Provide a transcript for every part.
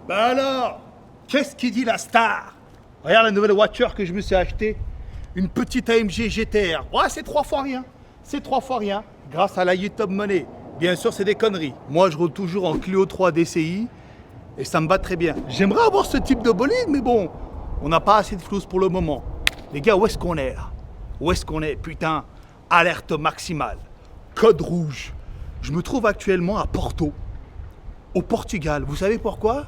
Ben alors, qu'est-ce qu'il dit la star? Regarde la nouvelle voiture que je me suis achetée. Une petite AMG GTR. Ouais, c'est 3 fois rien. C'est 3 fois rien. Grâce à la YouTube Money. Bien sûr, c'est des conneries. Moi, je roule toujours en Clio 3 DCI. Et ça me va très bien. J'aimerais avoir ce type de bolide, mais bon, on n'a pas assez de flouze pour le moment. Les gars, où est-ce qu'on est là? Où est-ce qu'on est? Putain, alerte maximale. Code rouge. Je me trouve actuellement à Porto, au Portugal. Vous savez pourquoi?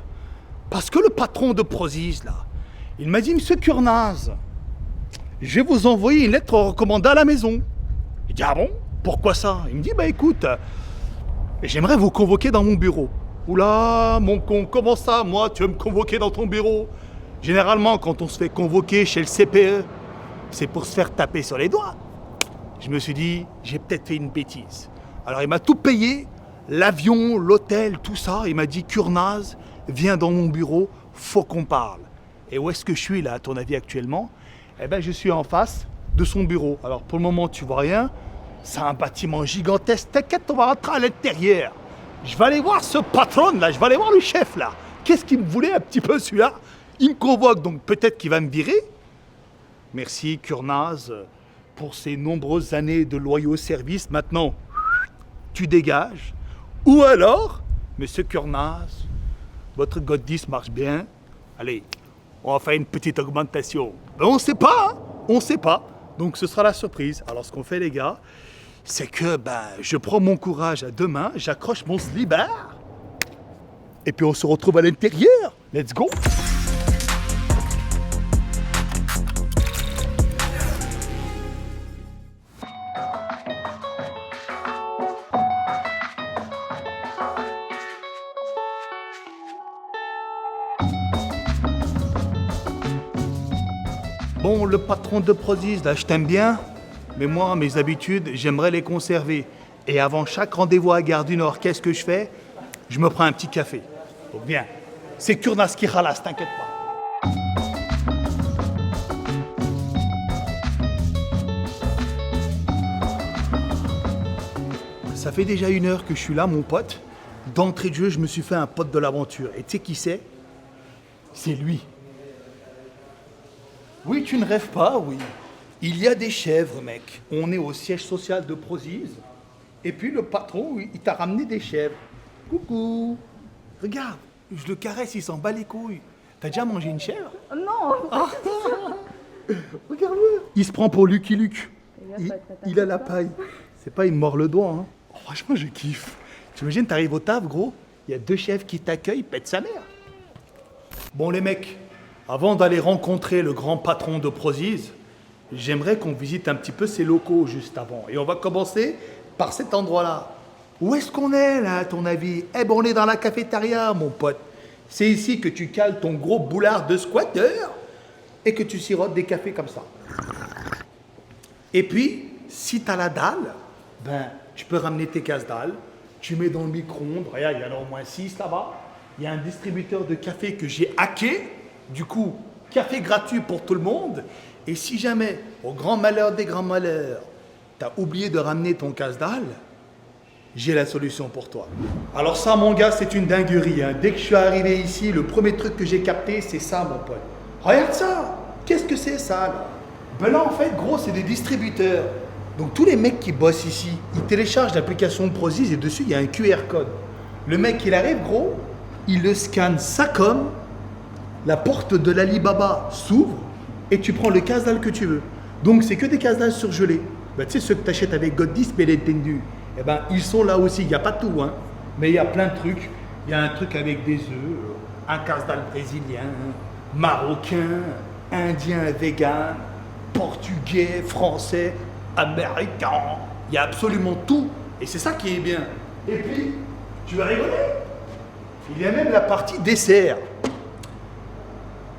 Parce que le patron de Prozis, là, il m'a dit, Monsieur Kurnaz, je vais vous envoyer une lettre recommandée à la maison. Il dit, ah bon? Pourquoi ça? Il me dit, bah écoute, j'aimerais vous convoquer dans mon bureau. Oula, mon con, comment ça? Moi, tu veux me convoquer dans ton bureau? Généralement, quand on se fait convoquer chez le CPE, c'est pour se faire taper sur les doigts. Je me suis dit, j'ai peut-être fait une bêtise. Alors il m'a tout payé, l'avion, l'hôtel, tout ça. Il m'a dit, Kurnaz, viens dans mon bureau, faut qu'on parle. Et où est-ce que je suis là, à ton avis, actuellement? Eh bien, je suis en face de son bureau. Alors pour le moment, tu vois rien. C'est un bâtiment gigantesque. T'inquiète, on va rentrer à l'intérieur. Je vais aller voir ce patron là, je vais aller voir le chef là. Qu'est-ce qu'il me voulait un petit peu celui-là? Il me convoque, donc peut-être qu'il va me virer. Merci Kurnaz pour ces nombreuses années de loyaux services. Maintenant, tu dégages. Ou alors, Monsieur Kurnaz, votre God 10 marche bien. Allez, on va faire une petite augmentation. Ben, on ne sait pas, hein? On ne sait pas. Donc ce sera la surprise. Alors ce qu'on fait les gars, c'est que je prends mon courage à deux mains, j'accroche mon slibard, et puis on se retrouve à l'intérieur. Let's go! Bon, le patron de Prozis, là, je t'aime bien, mais moi, mes habitudes, j'aimerais les conserver. Et avant chaque rendez-vous à Gare du Nord, qu'est-ce que je fais? Je me prends un petit café. Donc bien, c'est Kurnaz qui ralasse, t'inquiète pas. Ça fait déjà 1 heure que je suis là, mon pote. D'entrée de jeu, je me suis fait un pote de l'aventure. Et tu sais qui c'est? C'est lui. Oui, tu ne rêves pas, oui. Il y a des chèvres, mec. On est au siège social de Prozis. Et puis le patron, il t'a ramené des chèvres. Coucou. Regarde, je le caresse, il s'en bat les couilles. T'as déjà mangé une chèvre? Non. Ah. Regarde-le. Il se prend pour Lucky Luke. Il a la paille. C'est pas, il me mord le doigt. Hein. Oh, franchement, je kiffe. T'imagines, t'arrives au taf, gros. Il y a 2 chèvres qui t'accueillent, pète sa mère. Bon, les mecs. Avant d'aller rencontrer le grand patron de Prozis, j'aimerais qu'on visite un petit peu ses locaux juste avant. Et on va commencer par cet endroit-là. Où est-ce qu'on est là, à ton avis? Eh ben, on est dans la cafétéria, mon pote. C'est ici que tu cales ton gros boulard de squatter et que tu sirotes des cafés comme ça. Et puis, si t'as la dalle, tu peux ramener tes casse-dalles, tu mets dans le micro-ondes. Regarde, il y en a au moins 6 là-bas. Il y a un distributeur de café que j'ai hacké. Du coup, café gratuit pour tout le monde. Et si jamais, au grand malheur des grands malheurs, t'as oublié de ramener ton casse-dalle, j'ai la solution pour toi. Alors ça, mon gars, c'est une dinguerie. Hein. Dès que je suis arrivé ici, le premier truc que j'ai capté, c'est ça, mon pote. Regarde ça. Qu'est-ce que c'est ça, là? Ben là, en fait, gros, c'est des distributeurs. Donc tous les mecs qui bossent ici, ils téléchargent l'application de Prozis et dessus, il y a un QR code. Le mec, il arrive, gros, il le scanne, ça comme... La porte de l'Alibaba s'ouvre et tu prends le casse-dalle que tu veux. Donc, c'est que des casse-dalles surgelés. Tu sais, ceux que tu achètes avec God 10, mais eh ben, ils sont là aussi. Il n'y a pas tout, hein. Mais il y a plein de trucs. Il y a un truc avec des œufs, un casse-dalle brésilien, marocain, indien, vegan, portugais, français, américain. Il y a absolument tout. Et c'est ça qui est bien. Et puis, tu vas rigoler. Il y a même la partie dessert.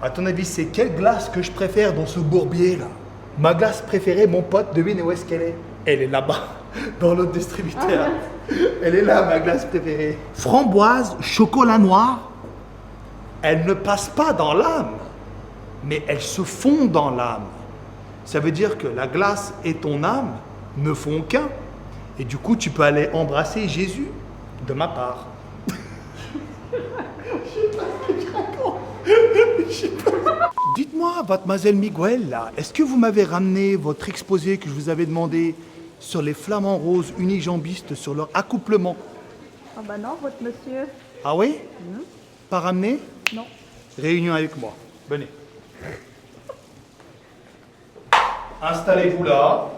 À ton avis, c'est quelle glace que je préfère dans ce bourbier là? Ma glace préférée, mon pote, devine où est-ce qu'elle est? Elle est là-bas, dans l'autre distributeur. Elle est là, ma glace préférée. Framboise, chocolat noir, elle ne passe pas dans l'âme, mais elle se fond dans l'âme. Ça veut dire que la glace et ton âme ne font qu'un. Et du coup, tu peux aller embrasser Jésus de ma part. Je sais pas ce que tu Dites-moi, mademoiselle Miguel, là, est-ce que vous m'avez ramené votre exposé que je vous avais demandé sur les flamants roses unijambistes, sur leur accouplement? Ah bah non, votre monsieur. Ah oui? Pas ramené? Non. Réunion avec moi. Venez. Installez-vous là.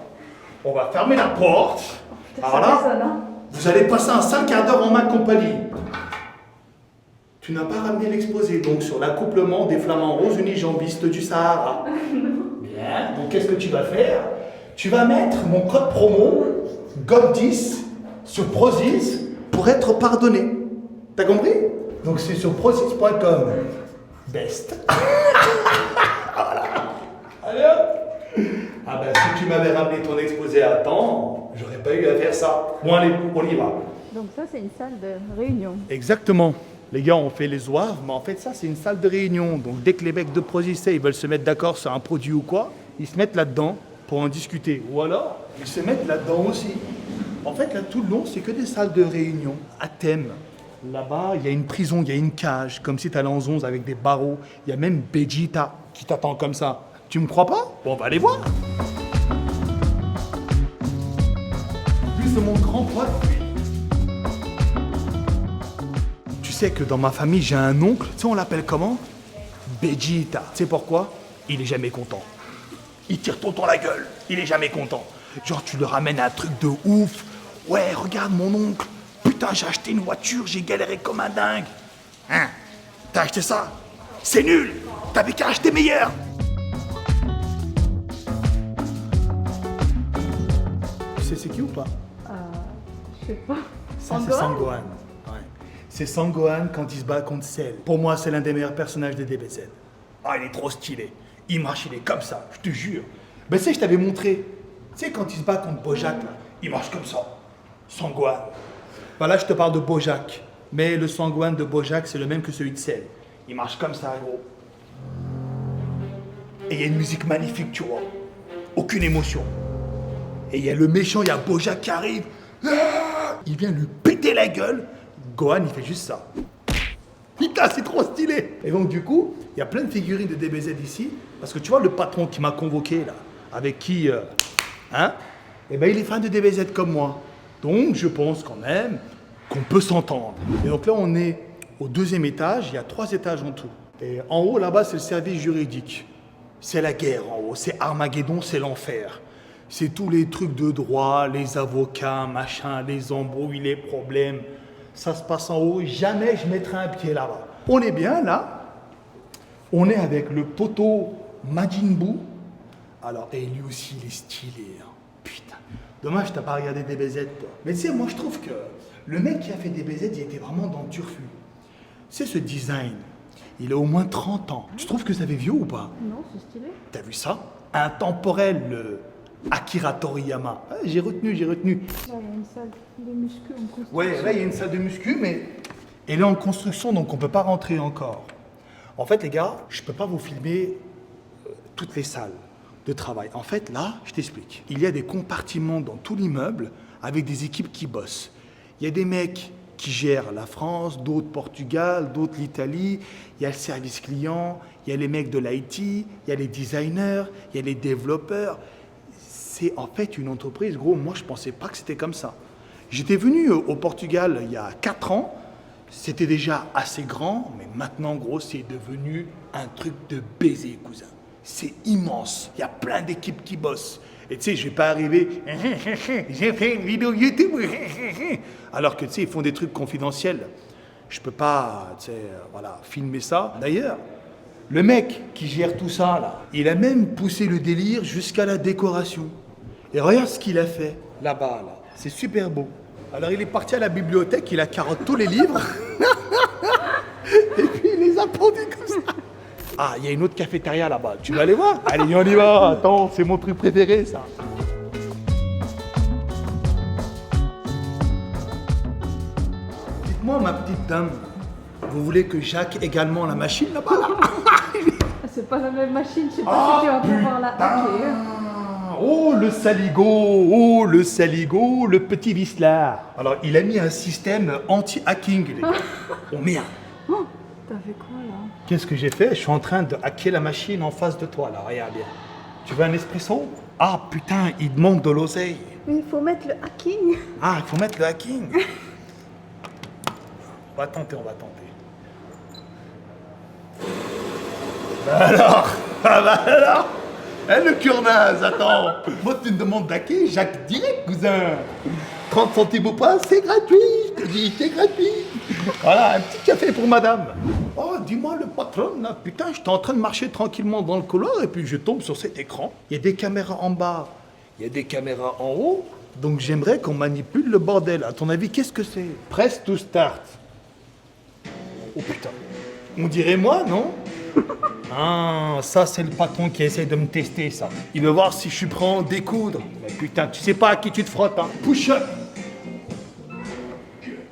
On va fermer la porte. Alors là, vous allez passer un 5 quarts d'heure en ma compagnie. Tu n'as pas ramené l'exposé, donc sur l'accouplement des flamants roses unijambistes du Sahara. Bien. Donc qu'est-ce que tu vas faire? Tu vas mettre mon code promo GOB10 sur Prozis pour être pardonné. T'as compris? Donc c'est sur prozis.com. Best. Voilà. Allez hop. Ah ben si tu m'avais ramené ton exposé à temps, j'aurais pas eu à faire ça. Bon allez, on y va. Donc ça, c'est une salle de réunion. Exactement. Les gars ont fait les zouaves, mais en fait ça c'est une salle de réunion. Donc dès que les mecs de Prozis ils veulent se mettre d'accord sur un produit ou quoi, ils se mettent là-dedans pour en discuter. Ou alors, ils se mettent là-dedans aussi. En fait là tout le long c'est que des salles de réunion à thème. Là-bas il y a une prison, il y a une cage, comme si t'allais en 11 avec des barreaux. Il y a même Vegeta qui t'attend comme ça. Tu me crois pas? Bon on va aller voir. Lui c'est mon grand pote. Tu sais que dans ma famille, j'ai un oncle, tu sais, on l'appelle comment? Vegeta. Tu sais pourquoi? Il est jamais content. Il tire tout le temps la gueule. Il est jamais content. Genre, tu le ramènes à un truc de ouf. Ouais, regarde mon oncle. Putain, j'ai acheté une voiture, j'ai galéré comme un dingue. Hein? T'as acheté ça? C'est nul. T'avais qu'à acheter meilleur. Tu sais c'est qui ou pas? Je sais pas. Ça, c'est Sangohan. Ouais. C'est Sangohan quand il se bat contre Cell. Pour moi, c'est l'un des meilleurs personnages de DBZ. Ah, il est trop stylé. Il marche, il est comme ça, je te jure. Ben, tu sais, je t'avais montré. Tu sais, quand il se bat contre Bojack, là, il marche comme ça. Sangohan. Ben là, je te parle de Bojack. Mais le Sangohan de Bojack, c'est le même que celui de Cell. Il marche comme ça, gros. Et il y a une musique magnifique, tu vois. Aucune émotion. Et il y a le méchant, il y a Bojack qui arrive. Ah, il vient lui péter la gueule. Gohan, il fait juste ça. Putain, c'est trop stylé. Et donc, du coup, il y a plein de figurines de DBZ ici. Parce que tu vois, le patron qui m'a convoqué, là, avec qui, eh ben, il est fan de DBZ comme moi. Donc, je pense quand même qu'on peut s'entendre. Et donc là, on est au 2e étage. Il y a 3 étages en tout. Et en haut, là-bas, c'est le service juridique. C'est la guerre en haut. C'est Armageddon, c'est l'enfer. C'est tous les trucs de droit, les avocats, machin, les embrouilles, les problèmes. Ça se passe en haut. Jamais je mettrai un pied là-bas. On est bien là. On est avec le poteau Majin Buu. Alors, et lui aussi, il est stylé. Hein. Putain. Dommage, t'as pas regardé DBZ, toi. Mais tu sais, moi, je trouve que le mec qui a fait DBZ, il était vraiment dans le turfu. C'est ce design. Il a au moins 30 ans. Tu trouves que ça fait vieux ou pas? Non, c'est stylé. T'as vu ça? Intemporel, le Akira Toriyama. Ah, j'ai retenu. Là, il y a une salle de muscu en construction. Ouais, là, il y a une salle de muscu, mais elle est en construction, donc on peut pas rentrer encore. En fait, les gars, je peux pas vous filmer toutes les salles de travail. En fait, là, je t'explique. Il y a des compartiments dans tout l'immeuble avec des équipes qui bossent. Il y a des mecs qui gèrent la France, d'autres Portugal, d'autres l'Italie. Il y a le service client, il y a les mecs de l'IT, il y a les designers, il y a les développeurs. C'est en fait une entreprise, gros, moi je pensais pas que c'était comme ça. J'étais venu au Portugal il y a 4 ans, c'était déjà assez grand, mais maintenant, gros, c'est devenu un truc de baiser, cousin. C'est immense, il y a plein d'équipes qui bossent. Et tu sais, je vais pas arriver, j'ai fait une vidéo YouTube, alors que tu sais, ils font des trucs confidentiels. Je peux pas, tu sais, voilà, filmer ça. D'ailleurs, le mec qui gère tout ça, là, il a même poussé le délire jusqu'à la décoration. Et regarde ce qu'il a fait, là-bas, là. C'est super beau. Alors, il est parti à la bibliothèque, il a carotte tous les livres, et puis il les a pendus comme ça. Ah, il y a une autre cafétéria là-bas. Tu vas aller voir? Allez, on y va. Attends, c'est mon truc préféré, ça. Dites-moi, ma petite dame, vous voulez que Jacques également la machine là-bas là? C'est pas la même machine, je sais pas si tu vas pouvoir la hacker. Oh, le saligo, le petit vicelard. Alors, il a mis un système anti-hacking, les gars. Oh merde. T'as fait quoi là? Qu'est-ce que j'ai fait? Je suis en train de hacker la machine en face de toi, là. Regarde bien. Tu veux un espresso? Ah, putain, il te manque de l'oseille. Mais il faut mettre le hacking. Ah, il faut mettre le hacking. On va tenter. Bah alors. Ah bah alors. Eh, le curnaze, attends. Moi, tu me demandes d'hacker, Jacques direct, cousin. 30 centimes au point, c'est gratuit. Je te dis, c'est gratuit. Voilà, un petit café pour madame. Oh, dis-moi, le patron, là, putain, j'étais en train de marcher tranquillement dans le couloir et puis je tombe sur cet écran. Il y a des caméras en bas, il y a des caméras en haut. Donc j'aimerais qu'on manipule le bordel. À ton avis, qu'est-ce que c'est? Press to start. Oh putain. On dirait moi, non? Ah, ça c'est le patron qui essaie de me tester, ça. Il veut voir si je suis prêt à en découdre. Mais putain, tu sais pas à qui tu te frottes, hein. Push up.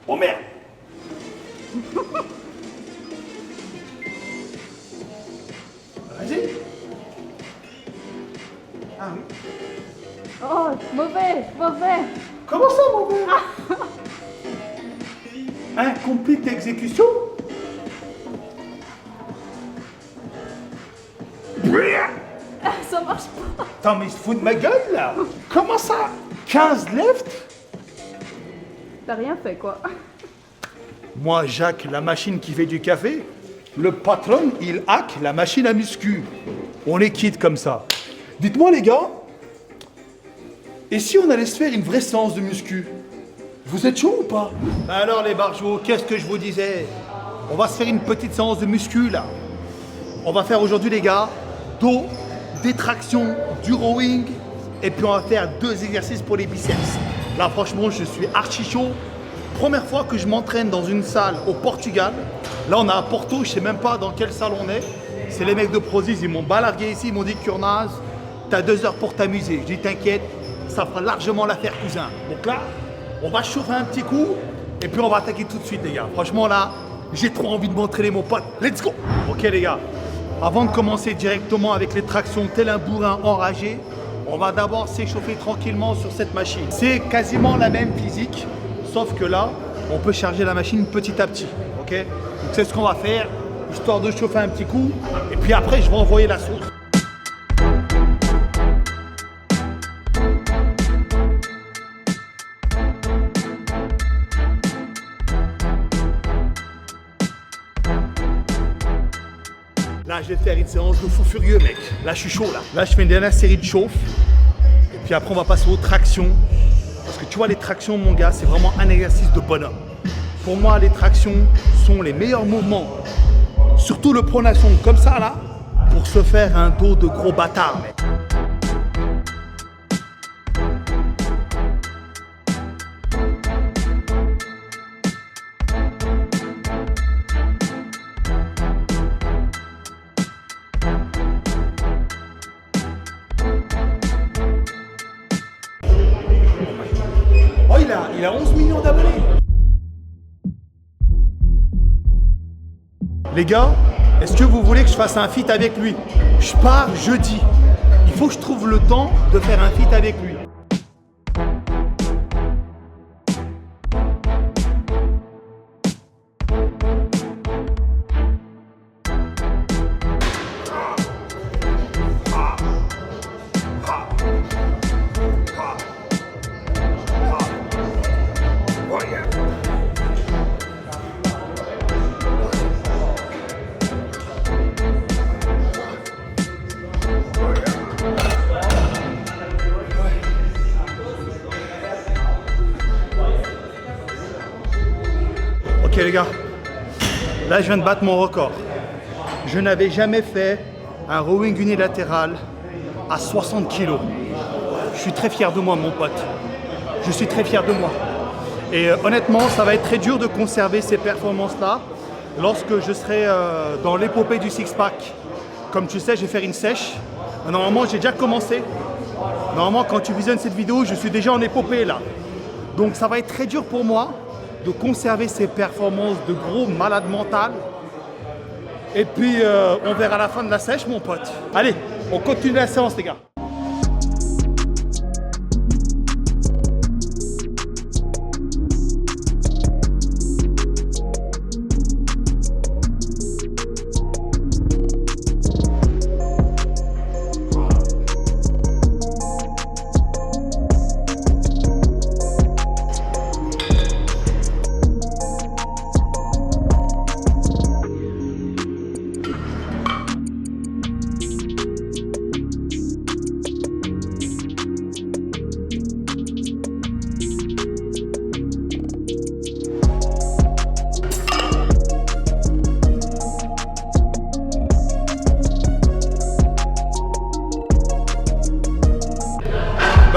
Oh merde. Vas-y. Ah oui. Oh, mauvais. Comment ça, mon père? Incomplete exécution? Ça marche pas. Attends, mais il se fout de ma gueule, là. Comment ça? 15 left? T'as rien fait quoi. Moi, Jacques, la machine qui fait du café, le patron, il hack la machine à muscu. On les quitte comme ça. Dites-moi, les gars, et si on allait se faire une vraie séance de muscu? Vous êtes chaud ou pas? Alors, les barjots, qu'est-ce que je vous disais? On va se faire une petite séance de muscu, là. On va faire aujourd'hui, les gars, dos, des tractions, du rowing, et puis on va faire 2 exercices pour les biceps. Là, franchement, je suis archi chaud. Première fois que je m'entraîne dans une salle au Portugal. Là, on est à Porto, je sais même pas dans quelle salle on est. C'est les mecs de Prozis, ils m'ont balargué ici, ils m'ont dit Kurnaz, t'as 2 heures pour t'amuser. Je dis t'inquiète, ça fera largement l'affaire, cousin. Donc là, on va chauffer un petit coup, et puis on va attaquer tout de suite, les gars. Franchement, là, j'ai trop envie de m'entraîner, mon pote. Let's go! Ok, les gars. Avant de commencer directement avec les tractions tel un bourrin enragé, on va d'abord s'échauffer tranquillement sur cette machine. C'est quasiment la même physique, sauf que là, on peut charger la machine petit à petit. Ok? Donc c'est ce qu'on va faire, histoire de chauffer un petit coup, et puis après je vais envoyer la sauce. Là, je vais faire une séance de fou furieux, mec. Là, je suis chaud, là. Là, je fais une dernière série de chauffe. Et puis après, on va passer aux tractions. Parce que tu vois, les tractions, mon gars, c'est vraiment un exercice de bonhomme. Pour moi, les tractions sont les meilleurs mouvements. Surtout le pronation, comme ça, là, pour se faire un dos de gros bâtard, mec. Oh, il a 11 millions d'abonnés. Les gars, est-ce que vous voulez que je fasse un feat avec lui? Je pars jeudi. Il faut que je trouve le temps de faire un feat avec lui. Ok les gars, là je viens de battre mon record. Je n'avais jamais fait un rowing unilatéral à 60 kg. Je suis très fier de moi, mon pote. Je suis très fier de moi. Et honnêtement, ça va être très dur de conserver ces performances-là lorsque je serai dans l'épopée du six-pack. Comme tu sais, je vais faire une sèche. Normalement, j'ai déjà commencé. Normalement, quand tu visionnes cette vidéo, je suis déjà en épopée là. Donc ça va être très dur pour moi de conserver ces performances de gros malade mental. Et puis, on verra à la fin de la sèche, mon pote. Allez, on continue la séance, les gars.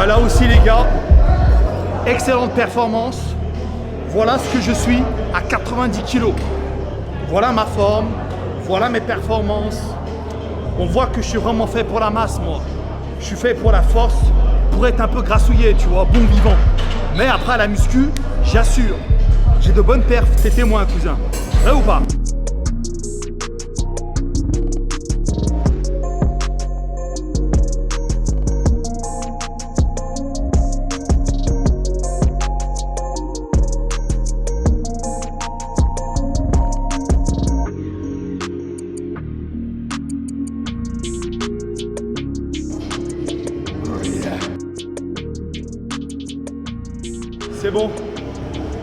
Bah là aussi les gars, excellente performance. Voilà ce que je suis à 90 kilos. Voilà ma forme, voilà mes performances. On voit que je suis vraiment fait pour la masse moi. Je suis fait pour la force, pour être un peu grassouillet, tu vois, bon vivant. Mais après la muscu, j'assure, j'ai de bonnes perfs, t'es témoin cousin. Vrai ou pas? C'est bon,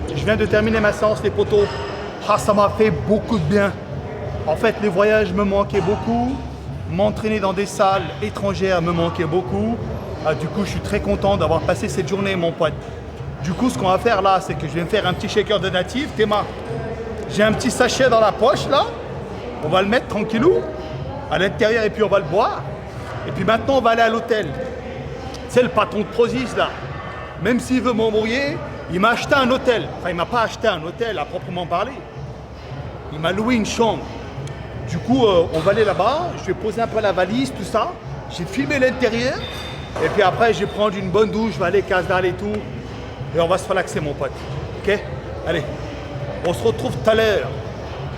je viens de terminer ma séance les potos. Ah, ça m'a fait beaucoup de bien. En fait, les voyages me manquaient beaucoup. M'entraîner dans des salles étrangères me manquait beaucoup. Ah, du coup, je suis très content d'avoir passé cette journée, mon pote. Du coup, ce qu'on va faire là, c'est que je vais me faire un petit shaker de native. Théma, j'ai un petit sachet dans la poche là. On va le mettre tranquillou à l'intérieur et puis on va le boire. Et puis maintenant, on va aller à l'hôtel. C'est le patron de Prozis là. Même s'il veut m'embrouiller, il m'a acheté un hôtel. Enfin, il m'a pas acheté un hôtel à proprement parler. Il m'a loué une chambre. Du coup, on va aller là-bas. Je vais poser un peu la valise, tout ça. J'ai filmé l'intérieur. Et puis après, je vais prendre une bonne douche, je vais aller casse-dalle et tout. Et on va se relaxer, mon pote. Ok? Allez, on se retrouve tout à l'heure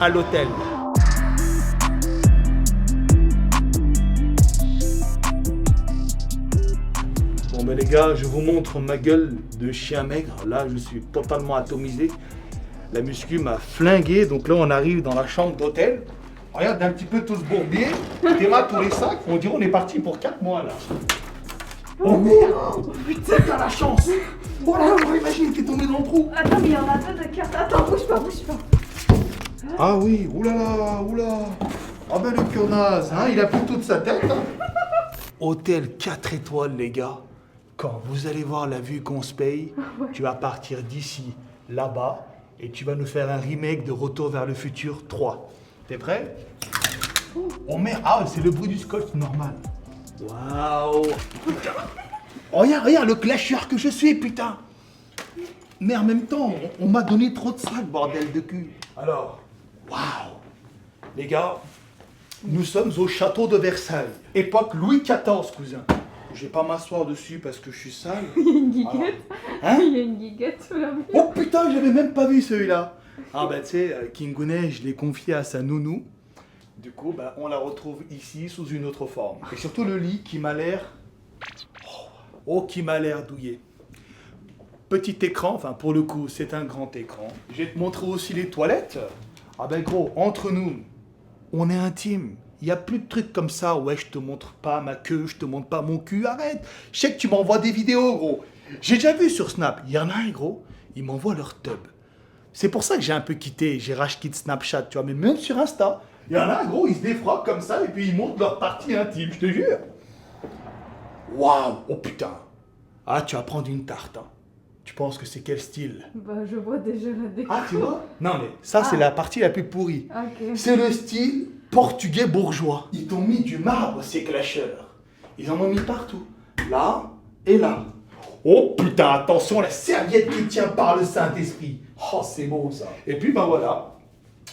à l'hôtel. Bon ben les gars, je vous montre ma gueule de chien maigre. Là, je suis totalement atomisé. La muscu m'a flingué. Donc là, on arrive dans la chambre d'hôtel. Regarde un petit peu tout ce bourbier. Théma, tous les sacs. On dirait on est parti pour 4 mois là. Oh merde! Putain, t'as la chance! Oh là là, imagine, t'es tombé dans le trou! Attends, mais il y en a deux de cartes. Attends, bouge pas, bouge pas. Ah oui, oulala, oula! Ah ben le connasse, hein, il a pris toute sa tête! Hein. Hôtel 4 étoiles, les gars. Quand vous allez voir la vue qu'on se paye, tu vas partir d'ici, là-bas, et tu vas nous faire un remake de Retour vers le futur 3. T'es prêt? Oh merde, ah, c'est le bruit du scotch normal. Waouh! Oh, regarde le clasheur que je suis, putain! Mais en même temps, on m'a donné trop de sacs, bordel de cul. Alors, waouh! Les gars, nous sommes au château de Versailles. Époque Louis XIV, cousin. Je vais pas m'asseoir dessus parce que je suis sale. Il y a une guiguette. Hein? Il y a une guiguette sous la main. Oh putain, j'avais même pas vu celui-là. Ah bah tu sais, King Gounet, je l'ai confié à sa nounou. Du coup, bah, on la retrouve ici sous une autre forme. Et surtout le lit qui m'a l'air... Oh, qui m'a l'air douillet. Petit écran, enfin pour le coup, c'est un grand écran. Je vais te montrer aussi les toilettes. Ah ben gros, entre nous, on est intime. Il n'y a plus de trucs comme ça. Ouais, je te montre pas ma queue, je te montre pas mon cul. Arrête. Je sais que tu m'envoies des vidéos, gros. J'ai déjà vu sur Snap. Il y en a un, gros, ils m'envoient leur tub. C'est pour ça que j'ai un peu quitté. J'ai racheté Snapchat, tu vois. Mais même sur Insta, il y en a un, gros, ils se défroquent comme ça et puis ils montrent leur partie intime, je te jure. Waouh. Oh putain. Ah, tu vas prendre une tarte, hein. Tu penses que c'est quel style? Bah, je vois déjà la déco. Ah, tu vois? Non, mais ça, c'est la partie la plus pourrie. Ok. C'est le style portugais bourgeois. Ils t'ont mis du marbre, ces clasheurs. Ils en ont mis partout. Là et là. Oh putain, attention, la serviette qui tient par le Saint-Esprit. Oh, c'est beau ça. Et puis, bah voilà.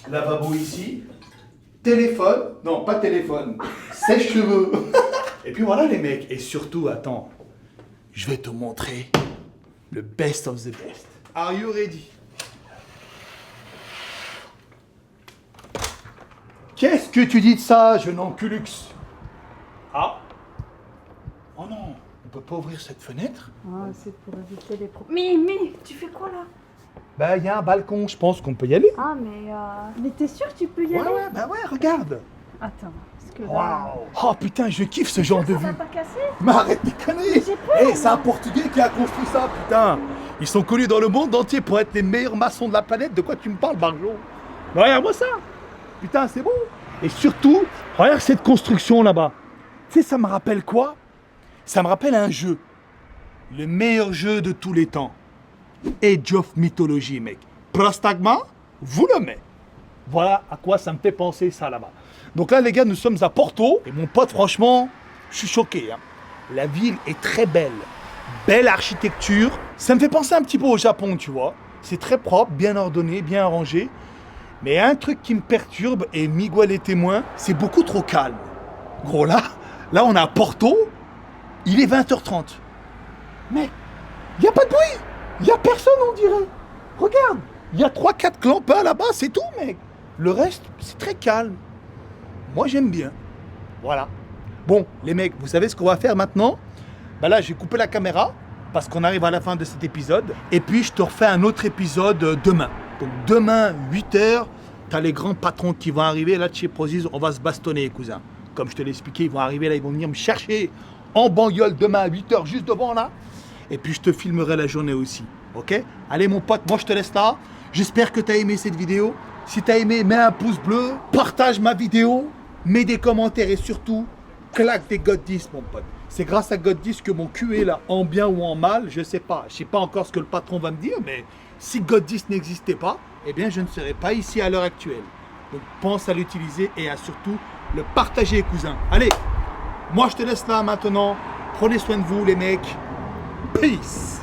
Lavabo ici. Téléphone. Non, pas téléphone. Sèche-cheveux. Et puis voilà, les mecs. Et surtout, attends. Je vais te montrer le best of the best. Are you ready? Qu'est-ce que tu dis de ça, jeune enculux? Ah. Oh non, on peut pas ouvrir cette fenêtre? Ah, c'est pour éviter les problèmes. Mais, tu fais quoi là? Bah, il y a un balcon, je pense qu'on peut y aller. Ah, mais t'es sûr que tu peux y aller? Ouais, bah ouais, regarde. Attends, parce que là... Waouh. Oh putain, je kiffe ce genre de Ça va vue. pas casser? Mais arrête tes conneries. J'ai peur, Eh, c'est un Portugais qui a construit ça, putain. Ils sont connus dans le monde entier pour être les meilleurs maçons de la planète. De quoi tu me parles, Barjo? Mais regarde-moi ça. Putain, c'est beau. Et surtout, regarde cette construction là-bas. Tu sais, ça me rappelle quoi? Ça me rappelle un jeu. Le meilleur jeu de tous les temps. Age of Mythology, mec. Prostagma, vous le mettez. Voilà à quoi ça me fait penser ça là-bas. Donc là, les gars, nous sommes à Porto. Et mon pote, franchement, je suis choqué. Hein. La ville est très belle. belle architecture. Ça me fait penser un petit peu au Japon, tu vois. C'est très propre, bien ordonné, bien arrangé. Mais un truc qui me perturbe, et Miguel est témoin, c'est beaucoup trop calme. Gros, là on est à Porto, il est 20h30. Mais il n'y a pas de bruit, il n'y a personne on dirait. Regarde, il y a 3-4 clampins là-bas, c'est tout mec. Le reste, c'est très calme. Moi j'aime bien. Voilà. Bon, les mecs, vous savez ce qu'on va faire maintenant? Bah là, j'ai coupé la caméra parce qu'on arrive à la fin de cet épisode. Et puis, je te refais un autre épisode demain. Donc, demain, 8h, t'as les grands patrons qui vont arriver. Là, chez Prozis, on va se bastonner, cousin. Comme je te l'ai expliqué, ils vont arriver là, ils vont venir me chercher en bangueule demain à 8h, juste devant là. Et puis, je te filmerai la journée aussi. Ok? Allez, mon pote, moi, je te laisse là. J'espère que t'as aimé cette vidéo. Si t'as aimé, mets un pouce bleu, partage ma vidéo, mets des commentaires et surtout, claque des God 10, mon pote. C'est grâce à God 10 que mon cul est là, en bien ou en mal, je sais pas. Je sais pas encore ce que le patron va me dire, mais si God 10 n'existait pas, eh bien je ne serais pas ici à l'heure actuelle. Donc pense à l'utiliser et à surtout le partager, cousin. Allez, moi je te laisse là maintenant. Prenez soin de vous, les mecs. Peace.